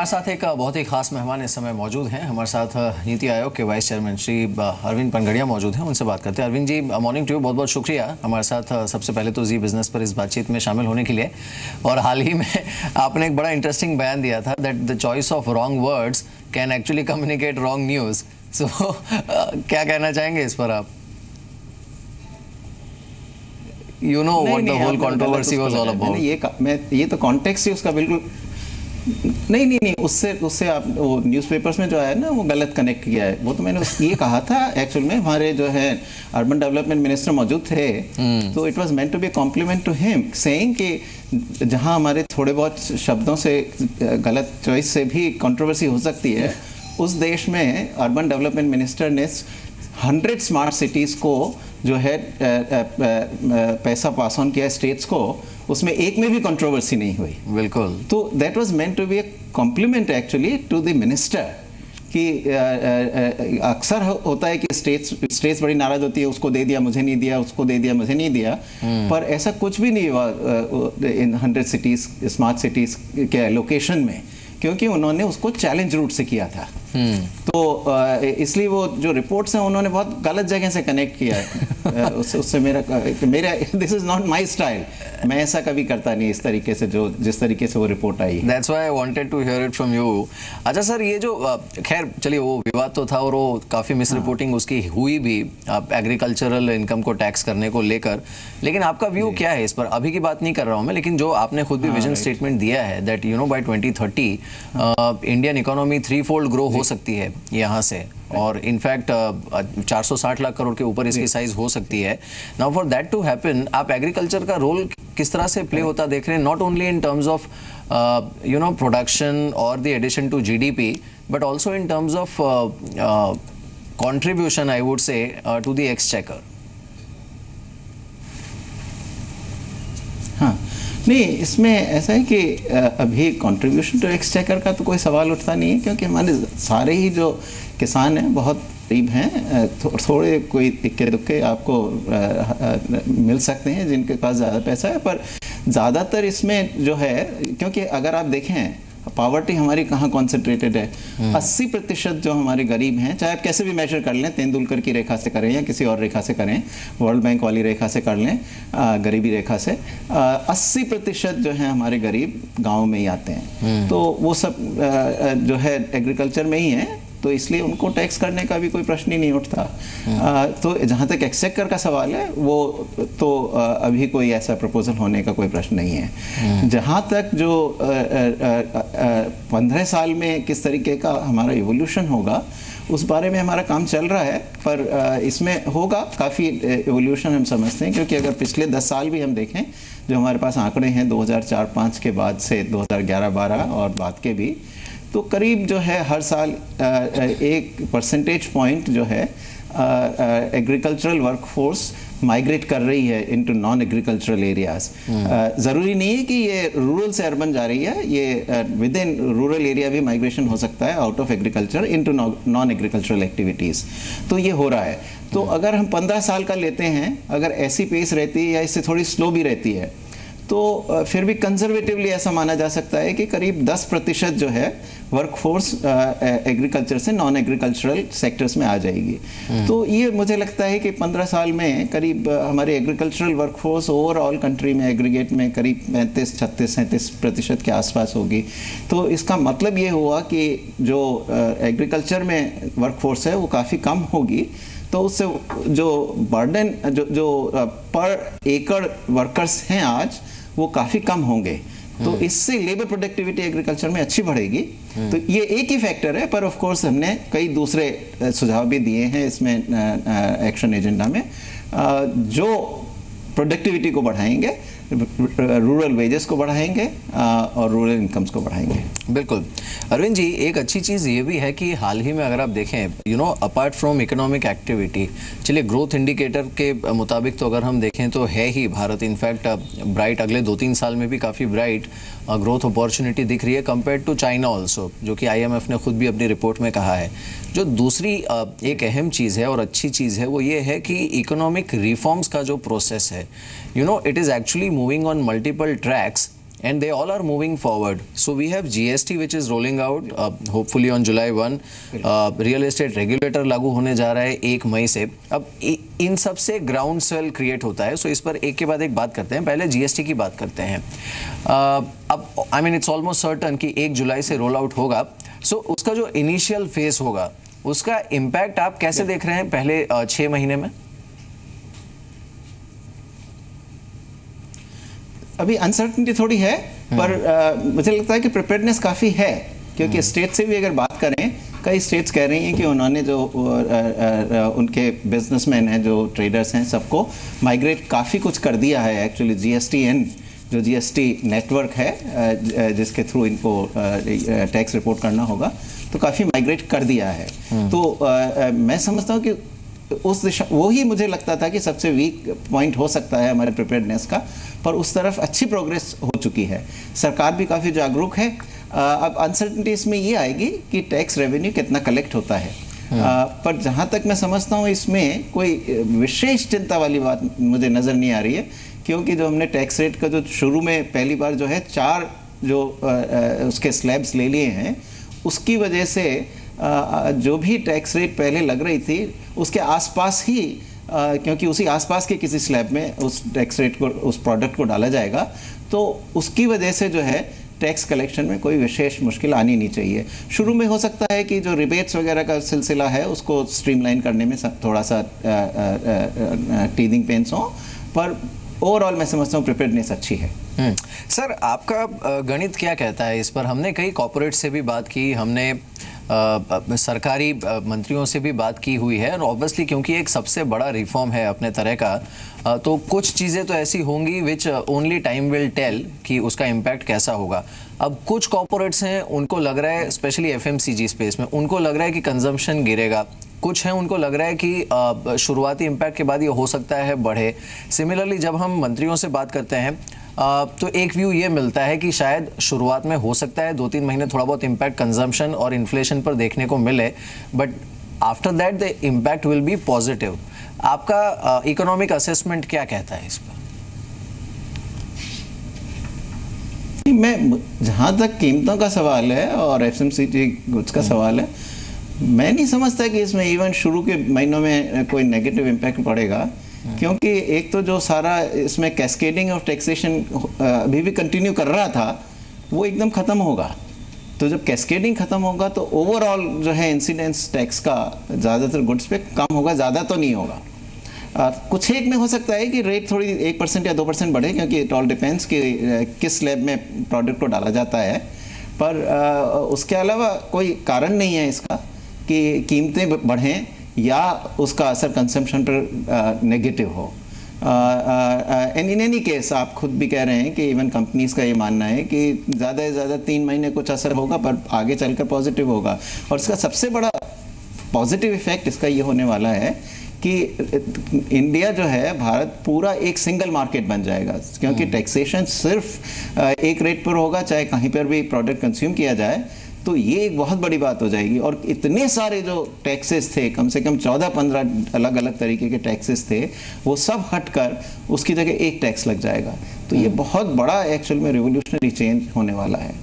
हमारे साथ एक बहुत ही खास मेहमान इस समय मौजूद हैं। हमारे साथ नीति आयोग के वाइस चेयरमैन श्री अरविंद पनगड़िया मौजूद हैं। उनसे बात करते हैं। Arvind ji, morning to you. बहुत बहुत शुक्रिया हमारे साथ सबसे पहले तो जी बिजनेस पर इस बातचीत में शामिल होने के लिए। और हाल ही में आपने एक बड़ा इंटरेस्टिंग बयान दिया था that the choice of wrong words can actually communicate wrong news. So क्या कहना चाहेंगे इस पर आप? You know what the whole controversy was all about. ये तो कॉन्टेक्स्ट ही उसका बिल्कुल नहीं उससे आप वो न्यूज़पेपर्स में जो है ना वो गलत कनेक्ट किया है। वो तो मैंने ये कहा था एक्चुअल में हमारे जो है अर्बन डेवलपमेंट मिनिस्टर मौजूद थे, तो it was meant to be compliment to him saying कि जहां हमारे थोड़े बहुत शब्दों से गलत चॉइस से भी कंट्रोवर्सी हो सकती है, उस देश में अर्बन डेवलपमेंट मिनिस्टर ने 100 स्मार्ट सिटीज़ को जो है पैसा पास ऑन किया स्टेट्स को, उसमें एक में भी कंट्रोवर्सी नहीं हुई। बिल्कुल। तो that was meant to be a compliment actually to the minister कि अक्सर होता है कि स्टेट्स बड़ी नाराज होती है, उसको दे दिया मुझे नहीं दिया, उसको दे दिया मुझे नहीं दिया, पर ऐसा कुछ भी नहीं हुआ इन 100 सिटीज़ स्मार्ट सिटीज़ के एलोकेशन में, क्योंकि उन्होंने उसको चैलेंज रूट से किया था। तो इसलिए वो जो रिपोर्ट्स हैं उन्होंने बहुत गलत जगह से कनेक्ट किया है। उससे मेरा this is not my style. मैं ऐसा कभी करता नहीं इस तरीके से, जो जिस तरीके से वो report I. That's why I wanted to hear it from you. अच्छा सर, ये जो खैर चलिए वो विवाद तो था और वो काफ़ी मिस रिपोर्टिंग उसकी हुई भी एग्रीकल्चरल इनकम को टैक्स करने को लेकर, लेकिन आपका व्यू क्या है इस पर? अभी की बात नहीं कर रहा हूँ मैं, लेकिन जो आपने खुद भी विजन स्टेटमेंट दिया है that you know by 2030 Indian economy 3-fold grow हो सकती है यहाँ से, और इनफैक्ट 460 लाख करोड़ के ऊपर इसकी साइज हो सकती है। Now for that to happen आप एग्रीकल्चर का रोल किस तरह से प्ले होता देख रहे हैं, not only in terms of you know production और the addition to GDP, but also in terms of contribution I would say to the exchequer? हाँ, नहीं, इसमें ऐसा है कि अभी कंट्रीब्यूशन टू एक्सचेकर का तो कोई सवाल उठता नहीं है, क्योंकि हमारे सारे ही जो किसान हैं बहुत गरीब हैं। थोड़े कोई इक्के दुक्के आपको मिल सकते हैं जिनके पास ज़्यादा पैसा है, पर ज़्यादातर इसमें जो है, क्योंकि अगर आप देखें पॉवर्टी हमारी कहाँ कॉन्सेंट्रेटेड है, 80% जो हमारे गरीब हैं, चाहे आप कैसे भी मेजर कर लें, तेंदुलकर की रेखा से करें या किसी और रेखा से करें, वर्ल्ड बैंक वाली रेखा से कर लें, गरीबी रेखा से 80% जो है हमारे गरीब गाँव में ही आते हैं। तो वो सब जो है एग्रीकल्चर में ही है, तो इसलिए उनको टैक्स करने का भी कोई प्रश्न ही नहीं उठता। तो जहाँ तक एक्सचेकर का सवाल है, वो तो अभी कोई ऐसा प्रपोजल होने का कोई प्रश्न नहीं है। जहाँ तक जो 15 साल में किस तरीके का हमारा इवोल्यूशन होगा, उस बारे में हमारा काम चल रहा है, पर इसमें होगा काफ़ी इवोल्यूशन हम समझते हैं, क्योंकि अगर पिछले 10 साल भी हम देखें, जो हमारे पास आंकड़े हैं 2004-05 के बाद से 2011-12 और बाद के भी, तो करीब जो है हर साल 1% पॉइंट जो है एग्रीकल्चरल वर्कफोर्स माइग्रेट कर रही है इनटू नॉन एग्रीकल्चरल एरियाज। ज़रूरी नहीं है कि ये रूरल से अर्बन जा रही है, ये विद इन रूरल एरिया भी माइग्रेशन हो सकता है out of agriculture into non agricultural activities. तो ये हो रहा है। तो अगर हम 15 साल का लेते हैं, अगर ऐसी पेस रहती है या इससे थोड़ी स्लो भी रहती है, तो फिर भी कंजर्वेटिवली ऐसा माना जा सकता है कि करीब 10% जो है वर्कफोर्स एग्रीकल्चर से नॉन एग्रीकल्चरल सेक्टर्स में आ जाएगी। तो ये मुझे लगता है कि 15 साल में करीब हमारे एग्रीकल्चरल वर्कफोर्स ओवरऑल कंट्री में एग्रीगेट में करीब 35-36-37% के आसपास होगी। तो इसका मतलब ये हुआ कि जो एग्रीकल्चर में वर्कफोर्स है वो काफ़ी कम होगी, तो उससे जो बर्डन जो पर एकड़ वर्कर्स हैं आज, वो काफ़ी कम होंगे। तो इससे लेबर प्रोडक्टिविटी एग्रीकल्चर में अच्छी बढ़ेगी। तो ये एक ही फैक्टर है, पर ऑफ कोर्स हमने कई दूसरे सुझाव भी दिए हैं इसमें एक्शन एजेंडा में, जो प्रोडक्टिविटी को बढ़ाएंगे, रूरल वेजेस को बढ़ाएंगे और रूरल इनकम्स को बढ़ाएंगे। बिल्कुल। अरविंद जी, एक अच्छी चीज़ ये भी है कि हाल ही में अगर आप देखें, you know apart from economic activity, चलिए ग्रोथ इंडिकेटर के मुताबिक तो अगर हम देखें तो है ही भारत इनफैक्ट ब्राइट, अगले 2-3 साल में भी काफ़ी ब्राइट ग्रोथ अपॉर्चुनिटी दिख रही है कंपेयर टू चाइना ऑल्सो, जो कि IMF ने खुद भी अपनी रिपोर्ट में कहा है। जो दूसरी एक अहम चीज़ है और अच्छी चीज़ है वो ये है कि इकोनॉमिक रिफॉर्म्स का जो प्रोसेस है, you know it is actually moving on multiple tracks and they all are moving forward. So we have GST which is rolling out hopefully on July 1. Real estate regulator लागू होने जा रहा है 1 मई से. अब इन सब से ग्राउंड सेल क्रिएट होता है. सो इस पर एक के बाद एक बात करते हैं. पहले GST की बात करते हैं. अब I mean it's almost certain कि 1 जुलाई से रोल आउट होगा. सो उसका जो इनिशियल फेज होगा उसका इम्पैक्ट आप कैसे देख रहे हैं पहले 6 महीने में? अभी अनसर्टनिटी थोड़ी है, पर मुझे लगता है कि प्रिपेयर्डनेस काफ़ी है, क्योंकि स्टेट से भी अगर बात करें, कई स्टेट्स कह रही हैं कि उन्होंने जो उनके बिजनेसमैन हैं, जो ट्रेडर्स हैं, सबको माइग्रेट काफ़ी कुछ कर दिया है. एक्चुअली GSTN जो GST नेटवर्क है जिसके थ्रू इनको टैक्स रिपोर्ट करना होगा, तो काफ़ी माइग्रेट कर दिया है. तो मैं समझता हूँ कि उस दिशा, वो ही मुझे लगता था कि सबसे वीक पॉइंट हो सकता है हमारे प्रिपेयर्डनेस का, पर उस तरफ अच्छी प्रोग्रेस हो चुकी है. सरकार भी काफ़ी जागरूक है. अब अनसर्टनिटी इसमें ये आएगी कि टैक्स रेवेन्यू कितना कलेक्ट होता है. पर जहाँ तक मैं समझता हूँ इसमें कोई विशेष चिंता वाली बात मुझे नज़र नहीं आ रही है, क्योंकि जो हमने टैक्स रेट का जो शुरू में पहली बार जो है 4 जो उसके स्लैब्स ले लिए हैं, उसकी वजह से जो भी टैक्स रेट पहले लग रही थी उसके आसपास ही, क्योंकि उसी आसपास के किसी स्लैब में उस टैक्स रेट को, उस प्रोडक्ट को डाला जाएगा, तो उसकी वजह से जो है टैक्स कलेक्शन में कोई विशेष मुश्किल आनी नहीं चाहिए. शुरू में हो सकता है कि जो रिबेट्स वगैरह का सिलसिला है उसको स्ट्रीमलाइन करने में थोड़ा सा टीदिंग पेन्स हो, पर ओवरऑल मैं समझता हूँ प्रिपेयर्डनेस अच्छी है. सर, आपका गणित क्या कहता है इस पर? हमने कई कॉर्पोरेट से भी बात की, हमने सरकारी मंत्रियों से भी बात की हुई है, और ऑब्वियसली क्योंकि एक सबसे बड़ा रिफॉर्म है अपने तरह का, तो कुछ चीज़ें तो ऐसी होंगी which only time will tell कि उसका इम्पैक्ट कैसा होगा. अब कुछ कॉर्पोरेट्स हैं, उनको लग रहा है, स्पेशली FMCG स्पेस में, उनको लग रहा है कि कंजम्पशन गिरेगा. कुछ हैं उनको लग रहा है कि शुरुआती इम्पैक्ट के बाद ये हो सकता है बढ़े. सिमिलरली जब हम मंत्रियों से बात करते हैं तो एक व्यू ये मिलता है कि शायद शुरुआत में हो सकता है 2-3 महीने थोड़ा बहुत इम्पैक्ट कंजम्पशन और इन्फ्लेशन पर देखने को मिले, but after that the impact will be positive. आपका इकोनॉमिक असेसमेंट क्या कहता है इस पर? मैं, जहाँ तक कीमतों का सवाल है और FMCG गुड्स का सवाल है, मैं नहीं समझता कि इसमें इवन शुरू के महीनों में कोई नेगेटिव इम्पैक्ट पड़ेगा, क्योंकि एक तो जो सारा इसमें कैस्केडिंग ऑफ टैक्सेशन अभी भी कंटिन्यू कर रहा था, वो एकदम ख़त्म होगा. तो जब कैस्केडिंग ख़त्म होगा तो ओवरऑल जो है इंसिडेंस टैक्स का ज़्यादातर गुड्स पे कम होगा, ज़्यादा तो नहीं होगा. कुछ एक में हो सकता है कि रेट थोड़ी 1% या 2% बढ़े, क्योंकि इट ऑल डिपेंड्स कि किस स्लैब में प्रोडक्ट को डाला जाता है. पर उसके अलावा कोई कारण नहीं है इसका कि कीमतें बढ़ें या उसका असर कंजम्पशन पर नेगेटिव हो. एंड इन एनी केस आप खुद भी कह रहे हैं कि इवन कंपनीज का ये मानना है कि ज़्यादा से ज़्यादा 3 महीने कुछ असर होगा, पर आगे चलकर पॉजिटिव होगा. और इसका सबसे बड़ा पॉजिटिव इफेक्ट इसका ये होने वाला है कि इंडिया जो है, भारत पूरा एक सिंगल मार्केट बन जाएगा, क्योंकि टैक्सेशन सिर्फ एक रेट पर होगा, चाहे कहीं पर भी प्रोडक्ट कंज्यूम किया जाए. तो ये एक बहुत बड़ी बात हो जाएगी. और इतने सारे जो टैक्सेस थे, कम से कम 14-15 अलग अलग तरीके के टैक्सेस थे, वो सब हटकर उसकी जगह एक टैक्स लग जाएगा. तो ये बहुत बड़ा एक्चुअल में रिवोल्यूशनरी चेंज होने वाला है.